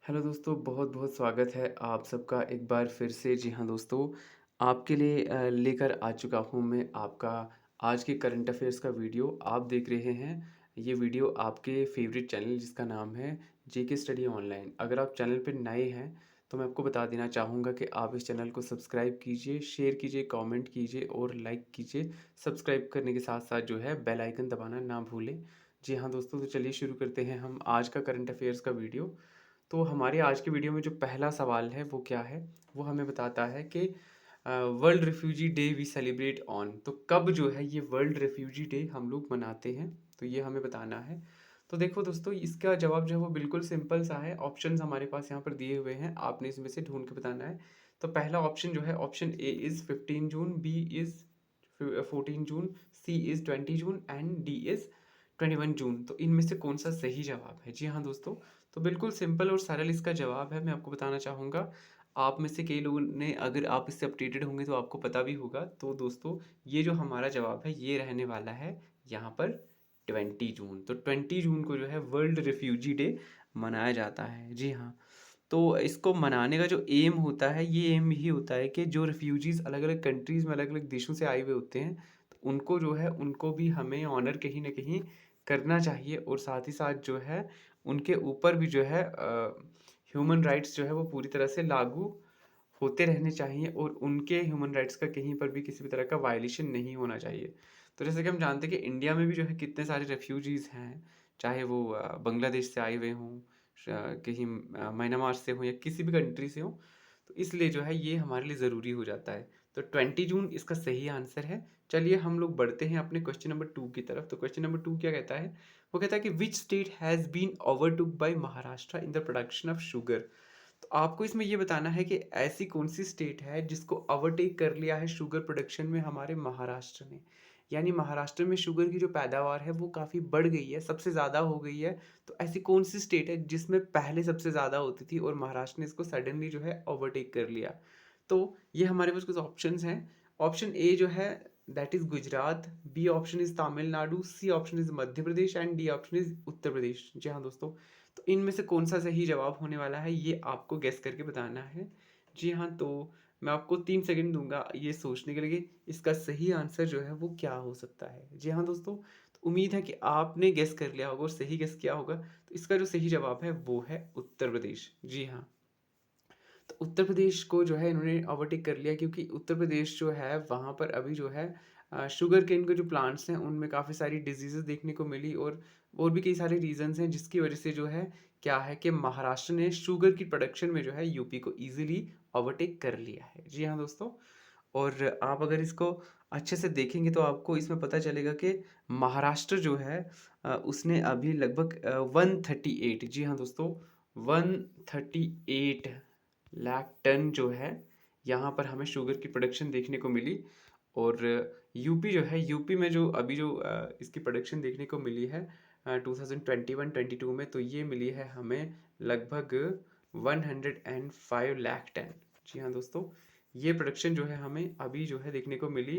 Hello दोस्तों, बहुत-बहुत स्वागत है आप सबका एक बार फिर से। जी हाँ दोस्तों, आपके लिए लेकर आ चुका हूँ मैं आपका आज के करंट अफ़ेयर्स का वीडियो। आप देख रहे हैं ये वीडियो आपके फ़ेवरेट चैनल जिसका नाम है जेके स्टडी ऑनलाइन। अगर आप चैनल पे नए हैं तो मैं आपको बता देना चाहूँगा कि आप इस चैनल को सब्सक्राइब कीजिए, शेयर कीजिए, कमेंट कीजिए और लाइक कीजिए। सब्सक्राइब करने के साथ-साथ जो है बेल आइकन दबाना ना भूलें। जी हाँ दोस्तों, तो चलिए शुरू करते हैं हम आज का करंट अफ़ेयर्स का वीडियो। तो हमारे आज के वीडियो में जो पहला सवाल है वो क्या है? वो हमें बताता है कि world refugee day we celebrate on. तो कब जो है ये वर्ल्ड रिफ्यूजी डे हम लोग मनाते हैं? तो ये हमें बताना है। तो देखो दोस्तों, इसका जवाब जो है वो बिल्कुल सिंपल सा है। ऑप्शंस हमारे पास यहाँ पर दिए हुए हैं, आपने इसमें से ढूँढ के बताना है। तो पहला ऑप्शन जो है option A is 15 June, B is 14 June, C is 20 June and D is 21 June. तो इनमें से कौन-सा सही जवाब है? जी हाँ दोस्तों, तो बिल्कुल सिंपल और सरल इसका जवाब है। मैं आपको बताना चाहूँगा, आप में से कई लोगों ने, अगर आप इससे अपडेटेड होंगे तो आपको पता भी होगा। तो दोस्तों, ये जो हमारा जवाब है ये रहने वाला है यहाँ पर 20 जून। तो 20 जून को जो है वर्ल्ड रिफ्यूजी डे मनाया जाता है। जी हाँ, तो इसको मनाने का जो एम होता है, ये एम यही होता है कि जो रिफ्यूजीज़ अलग-अलग कंट्रीज़ में, अलग-अलग देशों से आए हुए होते हैं, तो उनको जो है उनको भी हमें ऑनर कहीं न कहीं करना चाहिए और साथ ही साथ जो है उनके ऊपर भी जो है ह्यूमन राइट्स जो है वो पूरी तरह से लागू होते रहने चाहिए और उनके ह्यूमन राइट्स का कहीं पर भी किसी भी तरह का वायलेशन नहीं होना चाहिए। तो जैसे कि हम जानते हैं कि इंडिया में भी जो है कितने सारे रेफ्यूजीज़ हैं, चाहे वो बांग्लादेश से आए हुए हों, कहीं म्यांमार से हों या किसी भी कंट्री से हों, तो इसलिए जो है ये हमारे लिए ज़रूरी हो जाता है। तो 20 जून इसका सही आंसर है। चलिए हम लोग बढ़ते हैं अपने क्वेश्चन नंबर 2 की तरफ। तो क्वेश्चन नंबर 2 क्या कहता है? वो कहता है कि which state has been overtook by Maharashtra in the production of sugar. तो आपको इसमें ये बताना है कि ऐसी कौन-सी स्टेट है जिसको ओवरटेक कर लिया है शुगर प्रोडक्शन में हमारे महाराष्ट्र ने। यानी महाराष्ट्र में शुगर की जो पैदावार है वो काफ़ी बढ़ गई है, सबसे ज़्यादा हो गई है। तो ऐसी कौन-सी स्टेट है जिसमें पहले सबसे ज़्यादा होती थी और महाराष्ट्र ने इसको सडनली जो है ओवरटेक कर लिया। तो ये हमारे पास कुछ ऑप्शंस हैं। ऑप्शन ए जो है that is Gujarat, B option is Tamil Nadu, C option is Madhya Pradesh and D option is Uttar Pradesh. जी हाँ दोस्तों, तो इनमें से कौन-सा सही जवाब होने वाला है ये आपको गेस करके बताना है। जी हाँ, तो मैं आपको 3 सेकंड दूँगा ये सोचने के लिए कि इसका सही आंसर जो है वो क्या हो सकता है। जी हाँ दोस्तों, तो उम्मीद है कि आपने गेस कर लिया होगा और सही गेस किया होगा। तो इसका जो सही जवाब है वो है उत्तर प्रदेश। जी हाँ। तो उत्तर प्रदेश को जो है इन्होंने ओवरटेक कर लिया क्योंकि उत्तर प्रदेश जो है वहाँ पर अभी जो है शुगर केन के जो प्लांट्स हैं उनमें काफ़ी सारी डिजीज़ेज़ देखने को मिली और भी कई सारे रीज़न्स हैं जिसकी वजह से जो है क्या है कि महाराष्ट्र ने शुगर की प्रोडक्शन में जो है यूपी को ईज़िली ओवरटेक कर लिया है। जी हाँ दोस्तों, और आप अगर इसको अच्छे से देखेंगे तो आपको इसमें पता चलेगा कि महाराष्ट्र जो है उसने अभी लगभग 138, जी हाँ दोस्तों, 138 लाख टन जो है यहाँ पर हमें शुगर की प्रोडक्शन देखने को मिली। और यूपी जो है, यूपी में जो अभी जो इसकी प्रोडक्शन देखने को मिली है 2021-22 में, तो ये मिली है हमें लगभग 105 लाख टन। जी हाँ दोस्तों, ये प्रोडक्शन जो है हमें अभी जो है देखने को मिली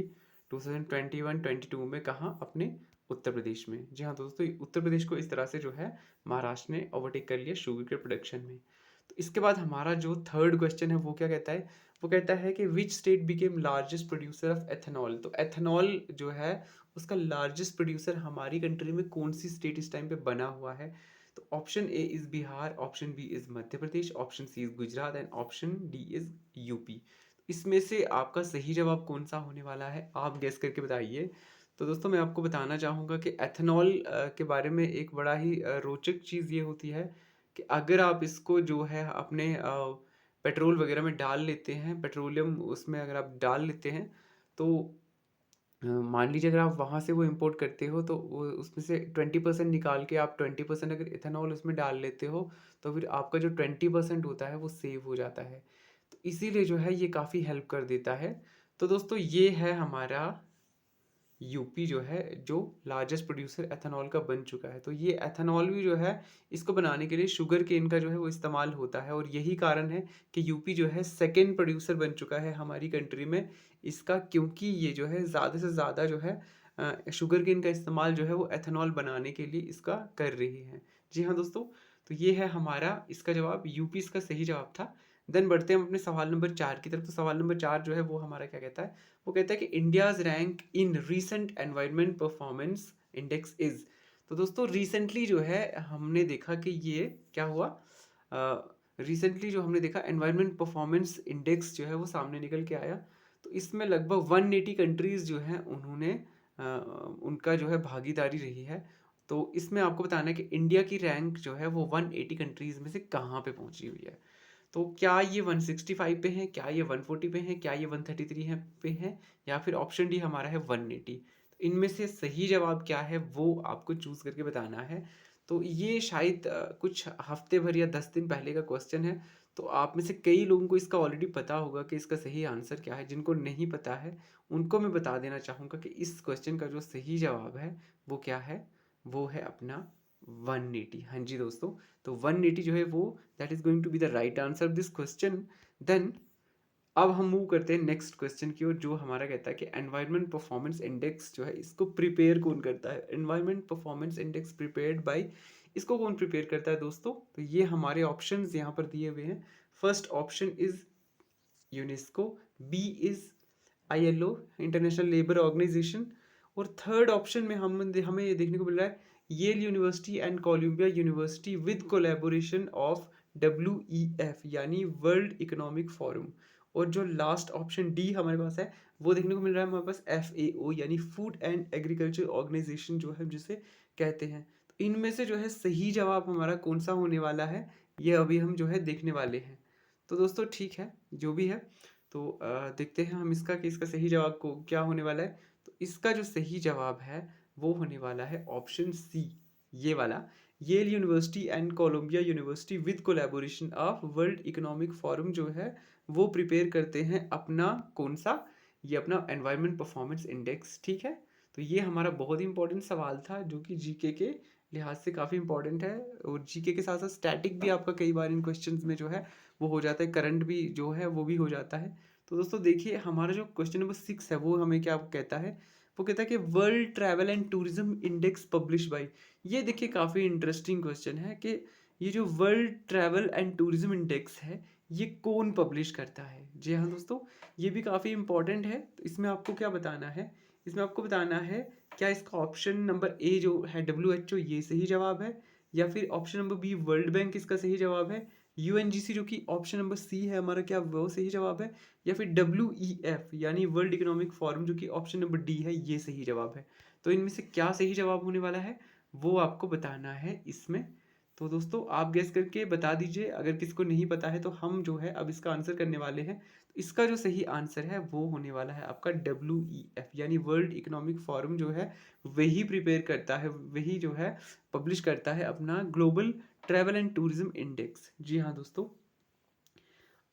2021-22 में, कहाँ? अपने उत्तर प्रदेश में। जी हाँ दोस्तों, उत्तर प्रदेश को इस तरह से जो है महाराष्ट्र ने ओवरटेक कर लिया शुगर के प्रोडक्शन में। तो इसके बाद हमारा जो थर्ड क्वेश्चन है वो क्या कहता है? वो कहता है कि which state became largest producer of ethanol. तो एथेनॉल जो है उसका लार्जेस्ट प्रोड्यूसर हमारी कंट्री में कौन सी स्टेट इस टाइम पे बना हुआ है? तो option A is Bihar, option B is Madhya Pradesh, option C is Gujarat and option D is UP. इसमें से आपका सही जवाब कौन सा होने वाला है? आप गेस करके बताइए। तो दोस्तों, मैं आपको बताना चाहूँगा कि एथेनॉल के बारे में एक बड़ा ही रोचक चीज़ ये होती है कि अगर आप इसको जो है अपने पेट्रोल वगैरह में डाल लेते हैं, पेट्रोलियम उसमें अगर आप डाल लेते हैं, तो मान लीजिए अगर आप वहाँ से वो इम्पोर्ट करते हो तो वो उसमें से 20% निकाल के आप 20% अगर इथेनॉल उसमें डाल लेते हो, तो फिर आपका जो 20% होता है वो सेव हो जाता है। तो इसीलिए जो है ये काफ़ी हेल्प कर देता है। तो दोस्तों, ये है हमारा यूपी जो है जो लार्जेस्ट प्रोड्यूसर एथेनॉल का बन चुका है। तो ये एथेनॉल भी जो है इसको बनाने के लिए शुगर केन का जो है वो इस्तेमाल होता है और यही कारण है कि यूपी जो है सेकंड प्रोड्यूसर बन चुका है हमारी कंट्री में इसका, क्योंकि ये जो है ज़्यादा से ज़्यादा जो है शुगर केन का इस्तेमाल जो है वो एथेनॉल बनाने के लिए इसका कर रही है। जी हाँ दोस्तों, तो ये है हमारा इसका जवाब, यूपी इसका सही जवाब था। देन बढ़ते हैं हम अपने सवाल नंबर 4 की तरफ। तो सवाल नंबर 4 जो है वो हमारा क्या कहता है, वो कहता है कि India's rank in recent environment performance index is. तो दोस्तों रिसेंटली जो है हमने देखा कि ये क्या हुआ, रिसेंटली जो हमने देखा एनवायरनमेंट परफॉर्मेंस इंडेक्स जो है वो सामने निकल के आया। तो इसमें लगभग 180 कंट्रीज़ जो हैं उन्होंने उनका जो है भागीदारी रही है। तो इसमें आपको बताना है कि इंडिया की रैंक जो है वो 180 कंट्रीज़ में से कहाँ पे पहुंची हुई है। तो क्या ये 165 पे है, क्या ये 140 पे है, क्या ये 133 है पे है, या फिर ऑप्शन डी हमारा है 180। तो इनमें से सही जवाब क्या है वो आपको चूज करके बताना है। तो ये शायद कुछ हफ्ते भर या 10 दिन पहले का क्वेश्चन है। तो आप में से कई लोगों को इसका ऑलरेडी पता होगा कि इसका सही आंसर क्या है। जिनको नहीं पता है उनको मैं बता देना चाहूँगा कि इस क्वेश्चन का जो सही जवाब है वो क्या है, वो है अपना 180। हाँ जी दोस्तों, तो 180 जो है वो that is going to be the right answer this question. Then अब हम मूव करते हैं नेक्स्ट क्वेश्चन की ओर, जो हमारा कहता है कि एनवायरनमेंट परफॉर्मेंस इंडेक्स जो है इसको प्रिपेयर कौन करता है। Environment performance index prepared by, इसको कौन प्रिपेयर करता है दोस्तों। तो ये हमारे ऑप्शंस यहाँ पर दिए हुए हैं। First option is UNESCO, B is ILO international labour organisation, और थर्ड ऑप्शन में हमें ये देखने को मिल रहा है Yale university and Columbia university with collaboration of WEF यानी वर्ल्ड इकोनॉमिक फोरम। और जो लास्ट ऑप्शन डी हमारे पास है वो देखने को मिल रहा है हमारे पास FAO यानी फूड एंड एग्रीकल्चर ऑर्गेनाइजेशन जो है जिसे कहते हैं। तो इनमें से जो है सही जवाब हमारा कौन सा होने वाला है ये अभी हम जो है देखने वाले हैं। तो दोस्तों ठीक है, जो भी है तो देखते हैं हम इसका कि इसका सही जवाब को क्या होने वाला है। तो इसका जो सही जवाब है वो होने वाला है ऑप्शन सी, ये वाला, Yale university and Columbia university with collaboration of world economic forum जो है वो प्रिपेयर करते हैं अपना कौन सा, ये अपना एनवायरनमेंट परफॉर्मेंस इंडेक्स। ठीक है, तो ये हमारा बहुत ही इंपॉर्टेंट सवाल था जो कि जीके के लिहाज से काफ़ी इंपॉर्टेंट है। और जीके के साथ साथ स्टैटिक भी आपका कई बार इन क्वेश्चंस में जो है वो हो जाता है, करंट भी जो है वो भी हो जाता है। तो दोस्तों देखिए हमारा जो क्वेश्चन नंबर 6 है वो हमें क्या कहता है, वो कहता है कि world travel and tourism index publish by. ये देखिए काफ़ी इंटरेस्टिंग क्वेश्चन है कि ये जो world travel and tourism index है ये कौन पब्लिश करता है। जी हाँ दोस्तों, ये भी काफ़ी इंपॉर्टेंट है। तो इसमें आपको क्या बताना है, इसमें आपको बताना है क्या इसका ऑप्शन नंबर ए जो है WHO ये सही जवाब है, या फिर option number B world bank इसका सही जवाब है, UNGC जो कि ऑप्शन नंबर सी है हमारा क्या वो सही जवाब है, या फिर WEF यानी वर्ल्ड इकोनॉमिक फोरम जो कि ऑप्शन नंबर डी है ये सही जवाब है। तो इनमें से क्या सही जवाब होने वाला है वो आपको बताना है इसमें। तो दोस्तों आप गैस करके बता दीजिए, अगर किसको नहीं पता है तो हम जो है अब इसका आंसर करने वाले हैं। तो इसका जो सही आंसर है वो होने वाला है आपका WEF यानी वर्ल्ड इकोनॉमिक फोरम जो है वही प्रिपेयर करता है, वही जो है पब्लिश करता है अपना global travel and tourism index. जी हाँ दोस्तों,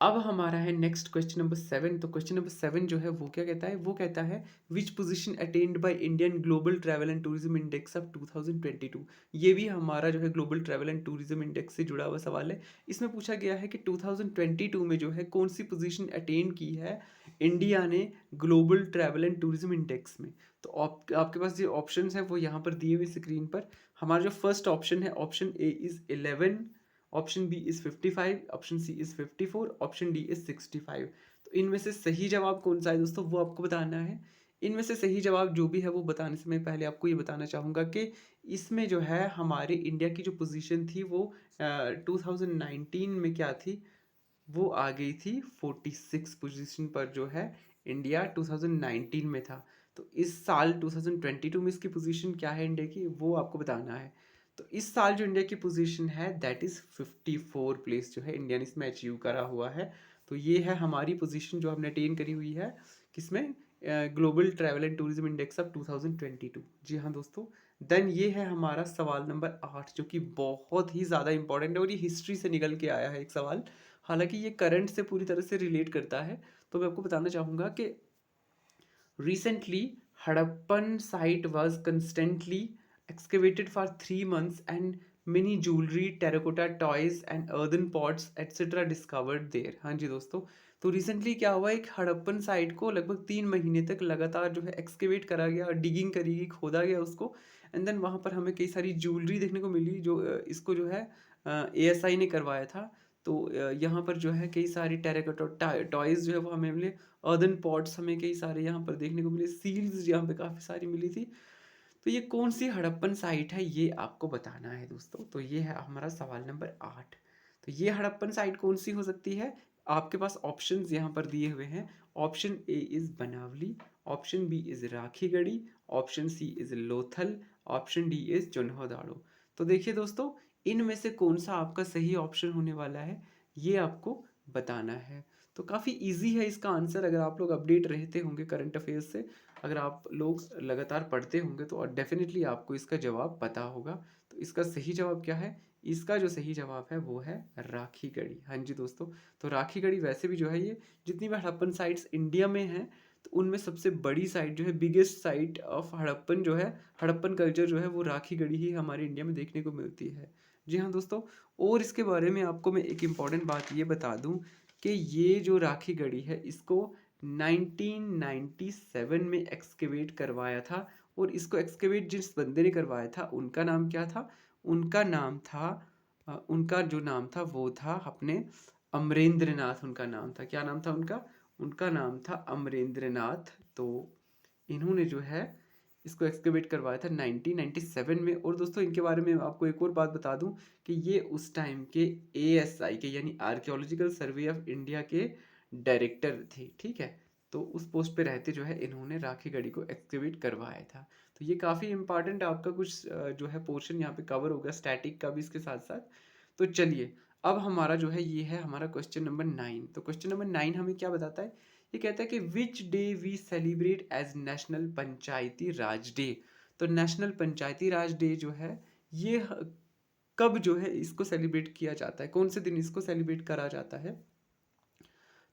अब हमारा है नेक्स्ट क्वेश्चन नंबर 7। तो क्वेश्चन नंबर 7 जो है वो क्या कहता है, वो कहता है which position attend by Indian global travel and tourism index of 2022। ये भी हमारा जो है global travel and tourism index से जुड़ा हुआ सवाल है। इसमें पूछा गया है कि 2022 में जो है कौन सी पोजीशन अटेन की है इंडिया ने global travel and tourism index में। तो आपके पास जो ऑप्शन है वो यहाँ पर दिए हुए स्क्रीन पर। हमारा जो फर्स्ट ऑप्शन है option A is 11, option B is 55, option C is 54, option D is 65। तो इनमें से सही जवाब कौन सा है दोस्तों वो आपको बताना है। इनमें से सही जवाब जो भी है वो बताने से मैं पहले आपको ये बताना चाहूँगा कि इसमें जो है हमारे इंडिया की जो पोजीशन थी वो 2019 में क्या थी, वो आ गई थी 46 पोजीशन पर जो है इंडिया 2019 में था। तो इस साल 2022 में इसकी पोजीशन क्या है इंडिया की वो आपको बताना है। तो इस साल जो इंडिया की पोजीशन है दैट इज़ 54 प्लेस जो है इंडिया ने इसमें अचीव करा हुआ है। तो ये है हमारी पोजीशन जो हमने अटेन करी हुई है किसमें, global travel and tourism index of 2022। जी हाँ दोस्तों, देन ये है हमारा सवाल नंबर 8 जो कि बहुत ही ज़्यादा इंपॉर्टेंट है और ये हिस्ट्री से निकल के आया है एक सवाल। हालांकि ये करंट से पूरी तरह से रिलेट करता है। तो मैं आपको बताना चाहूँगा कि recently Harappan site was constantly excavated for 3 months and many jewelry, terracotta toys and earthen pots etc discovered there। हाँ जी दोस्तों, तो रिसेंटली क्या हुआ, एक हड़प्पन साइट को लगभग 3 महीने तक लगातार जो है एक्सकेवेट करा गया, डिगिंग करी गई, खोदा गया उसको। एंड देन वहाँ पर हमें कई सारी ज्वेलरी देखने को मिली जो इसको जो है एएसआई ने करवाया था। तो यहाँ पर जो है कई सारी टेराकोटा टॉयज़ जो है वो हमें मिले, अर्दन पॉट्स हमें कई सारे यहाँ पर देखने को मिले, सील्स यहाँ पे काफ़ी सारी मिली थी। तो ये कौन सी हड़प्पन साइट है ये आपको बताना है दोस्तों। तो ये है हमारा सवाल नंबर 8। तो ये हड़प्पन साइट कौन सी हो सकती है? आपके पास ऑप्शंस यहाँ पर दिए हुए हैं। Option A is Banawali, option B is Rakhigarhi, option C is Lothal, option D is जोन्होदाड़ो। तो देखिए दोस्तों, इनमें से कौन सा आपका सही ऑप्शन होने वाला है ये आपको बताना है। तो काफ़ी इजी है इसका आंसर। अगर आप लोग अपडेट रहते होंगे करंट अफेयर्स से, अगर आप लोग लगातार पढ़ते होंगे तो डेफिनेटली आपको इसका जवाब पता होगा। तो इसका सही जवाब क्या है? इसका जो सही जवाब है वो है राखीगढ़ी। हाँ जी दोस्तों, तो राखीगढ़ी वैसे भी जो है ये जितनी भी हड़प्पन साइट्स इंडिया में हैं तो उनमें सबसे बड़ी साइट जो है, बिगेस्ट साइट ऑफ हड़प्पन जो है, हड़प्पन कल्चर जो है वो राखीगढ़ी ही हमारे इंडिया में देखने को मिलती है। जी हाँ दोस्तों, और इसके बारे में आपको मैं एक इम्पॉर्टेंट बात ये बता दूं कि ये जो राखीगढ़ी है इसको 1997 में एक्सकेवेट करवाया था। और इसको एक्सकेवेट जिस बंदे ने करवाया था उनका नाम क्या था? उनका नाम था उनका जो नाम था वो था अपने अमरेंद्रनाथ। उनका नाम था, क्या नाम था उनका? उनका नाम था अमरेंद्रनाथ। तो इन्होंने जो है इसको एक्सकेवेट करवाया था 1997 में। और दोस्तों इनके बारे में आपको एक और बात बता दूं कि ये उस टाइम के एएसआई के यानी आर्कियोलॉजिकल सर्वे ऑफ इंडिया के डायरेक्टर थे। ठीक है, तो उस पोस्ट पे रहते जो है इन्होंने राखीगढ़ी को एक्सकेवेट करवाया था। तो ये काफ़ी इंपॉर्टेंट आपका कुछ जो है पोर्शन यहाँ पे कवर होगा, स्टैटिक का भी इसके साथ साथ। तो चलिए, अब हमारा जो है ये है हमारा क्वेश्चन नंबर 9। तो क्वेश्चन नंबर 9 हमें क्या बताता है? ये कहता है कि which day we celebrate as national Panchayati Raj day. तो नेशनल पंचायती राज डे जो है ये कब जो है इसको सेलिब्रेट किया जाता है, कौन से दिन इसको सेलिब्रेट करा जाता है?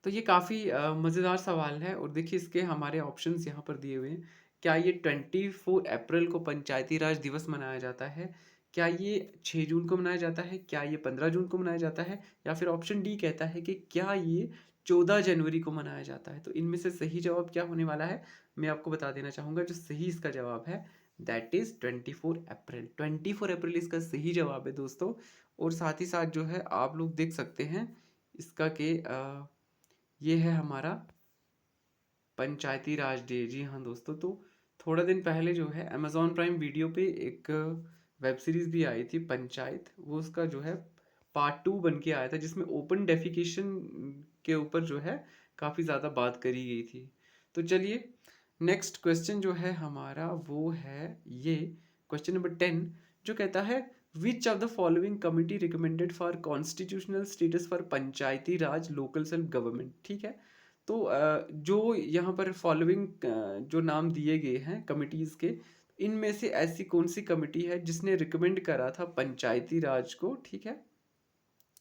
तो ये काफ़ी मज़ेदार सवाल है। और देखिए इसके हमारे ऑप्शंस यहाँ पर दिए हुए हैं। क्या ये 24 अप्रैल को पंचायती राज दिवस मनाया जाता है? क्या ये 6 जून को मनाया जाता है? क्या ये 15 जून को मनाया जाता है? या फिर ऑप्शन डी कहता है कि क्या ये 14 जनवरी को मनाया जाता है? तो इनमें से सही जवाब क्या होने वाला है मैं आपको बता देना चाहूँगा। जो सही इसका जवाब है दैट इज़ 24 अप्रैल। 24 अप्रैल इसका सही जवाब है दोस्तों। और साथ ही साथ जो है आप लोग देख सकते हैं इसका कि ये है हमारा पंचायती राज डे। जी हाँ दोस्तों, तो थोड़ा दिन पहले जो है अमेजॉन प्राइम वीडियो पे एक वेब सीरीज भी आई थी पंचायत। वो उसका जो है पार्ट 2 बन के आया था जिसमें ओपन डेफिकेशन के ऊपर जो है काफ़ी ज़्यादा बात करी गई थी। तो चलिए, नेक्स्ट क्वेश्चन जो है हमारा वो है ये क्वेश्चन नंबर 10, जो कहता है which of the following committee recommended for constitutional status for Panchayati Raj local self government. ठीक है, तो जो यहाँ पर फॉलोइंग जो नाम दिए गए हैं कमिटीज़ के, इनमें से ऐसी कौन सी कमिटी है जिसने रिकमेंड करा था पंचायती राज को? ठीक है,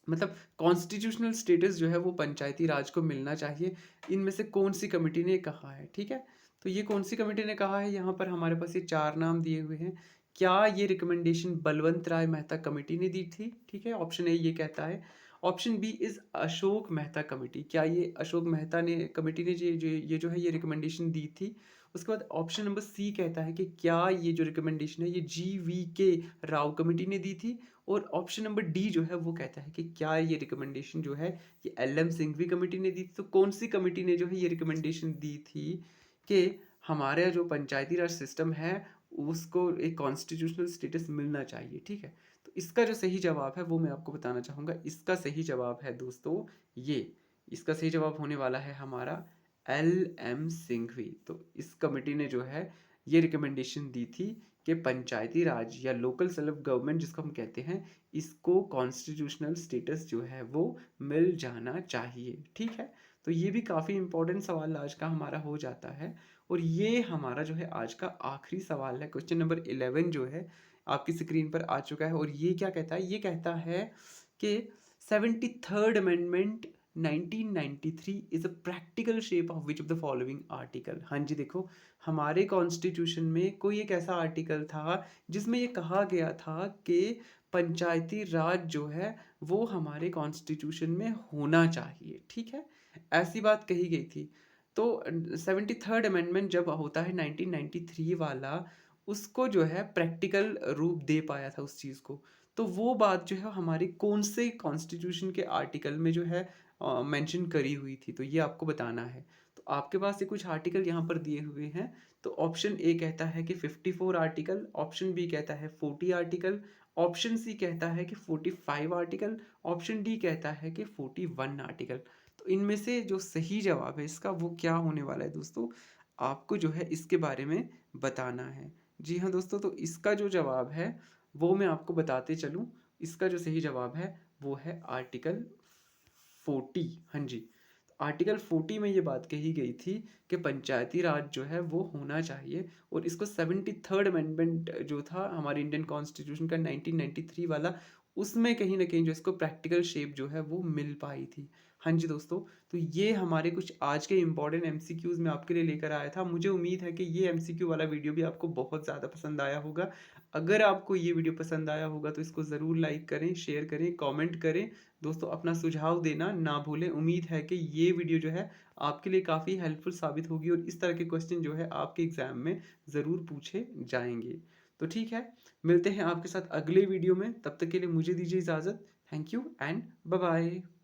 मतलब कॉन्स्टिट्यूशनल स्टेटस जो है वो पंचायती राज को मिलना चाहिए। इनमें से कौन सी कमेटी ने कहा है? ठीक है, तो ये कौन सी कमेटी ने कहा है? यहाँ पर हमारे पास ये 4 नाम दिए हुए हैं। क्या ये रिकमेंडेशन बलवंत राय मेहता कमेटी ने दी थी? ठीक है, ऑप्शन ए ये कहता है। Option B is Ashok Mehta committee. क्या ये अशोक मेहता ने कमेटी ने ये जो है ये रिकमेंडेशन दी थी? उसके बाद ऑप्शन नंबर सी कहता है कि क्या ये जो रिकमेंडेशन है ये GVK राव कमेटी ने दी थी? और ऑप्शन नंबर डी जो है वो कहता है कि क्या ये रिकमेंडेशन जो है ये LM सिंघवी कमेटी ने दी थी? तो कौन सी कमेटी ने जो है ये रिकमेंडेशन दी थी कि हमारा जो पंचायती राज सिस्टम है उसको एक कॉन्स्टिट्यूशनल स्टेटस मिलना चाहिए? ठीक है, तो इसका जो सही जवाब है वो मैं आपको बताना चाहूँगा। इसका सही जवाब है दोस्तों ये, इसका सही जवाब होने वाला है हमारा LM सिंघवी। तो इस कमेटी ने जो है ये रिकमेंडेशन दी थी कि पंचायती राज या लोकल सेल्फ गवर्नमेंट जिसको हम कहते हैं, इसको कॉन्स्टिट्यूशनल स्टेटस जो है वो मिल जाना चाहिए। ठीक है, तो ये भी काफ़ी इंपॉर्टेंट सवाल आज का हमारा हो जाता है। और ये हमारा जो है आज का आखिरी सवाल है, क्वेश्चन नंबर 11 जो है आपकी स्क्रीन पर आ चुका है। और ये क्या कहता है? ये कहता है कि 73rd amendment 1993 is a practical shape of which of the following article. हाँ जी देखो, हमारे कॉन्स्टिट्यूशन में कोई एक ऐसा आर्टिकल था जिसमें ये कहा गया था कि पंचायती राज जो है वो हमारे कॉन्स्टिट्यूशन में होना चाहिए। ठीक है, ऐसी बात कही गई थी। तो 73rd अमेंडमेंट जब होता है 1993 वाला, उसको जो है प्रैक्टिकल रूप दे पाया था उस चीज़ को। तो वो बात जो है हमारे कौन से कॉन्स्टिट्यूशन के आर्टिकल में जो है मेंशन करी हुई थी, तो ये आपको बताना है। तो आपके पास ये कुछ आर्टिकल यहाँ पर दिए हुए हैं। तो ऑप्शन ए कहता है कि 54 आर्टिकल, ऑप्शन बी कहता है 40 आर्टिकल, ऑप्शन सी कहता है कि 45 आर्टिकल, ऑप्शन डी कहता है कि 41 आर्टिकल। तो इनमें से जो सही जवाब है इसका वो क्या होने वाला है दोस्तों, आपको जो है इसके बारे में बताना है। जी हाँ दोस्तों, तो इसका जो जवाब है वो मैं आपको बताते चलूँ। इसका जो सही जवाब है वो है आर्टिकल 40। हाँ जी, आर्टिकल 40 में ये बात कही गई थी कि पंचायती राज जो है वो होना चाहिए, और इसको 73rd अमेंडमेंट जो था हमारे इंडियन कॉन्स्टिट्यूशन का 1993 वाला, उसमें कहीं न कहीं जो इसको प्रैक्टिकल शेप जो है वो मिल पाई थी। हाँ जी दोस्तों, तो ये हमारे कुछ आज के इम्पोर्टेंट एमसीक्यूज़ मैं आपके लिए लेकर आया था। मुझे उम्मीद है कि ये एमसीक्यू वाला वीडियो भी आपको बहुत ज़्यादा पसंद आया होगा। अगर आपको ये वीडियो पसंद आया होगा तो इसको ज़रूर लाइक करें, शेयर करें, कमेंट करें। दोस्तों अपना सुझाव देना ना भूलें। उम्मीद है कि ये वीडियो जो है आपके लिए काफ़ी हेल्पफुल साबित होगी और इस तरह के क्वेश्चन जो है आपके एग्ज़ाम में ज़रूर पूछे जाएँगे। तो ठीक है, मिलते हैं आपके साथ अगले वीडियो में, तब तक के लिए मुझे दीजिए इजाज़त। Thank you and bye bye.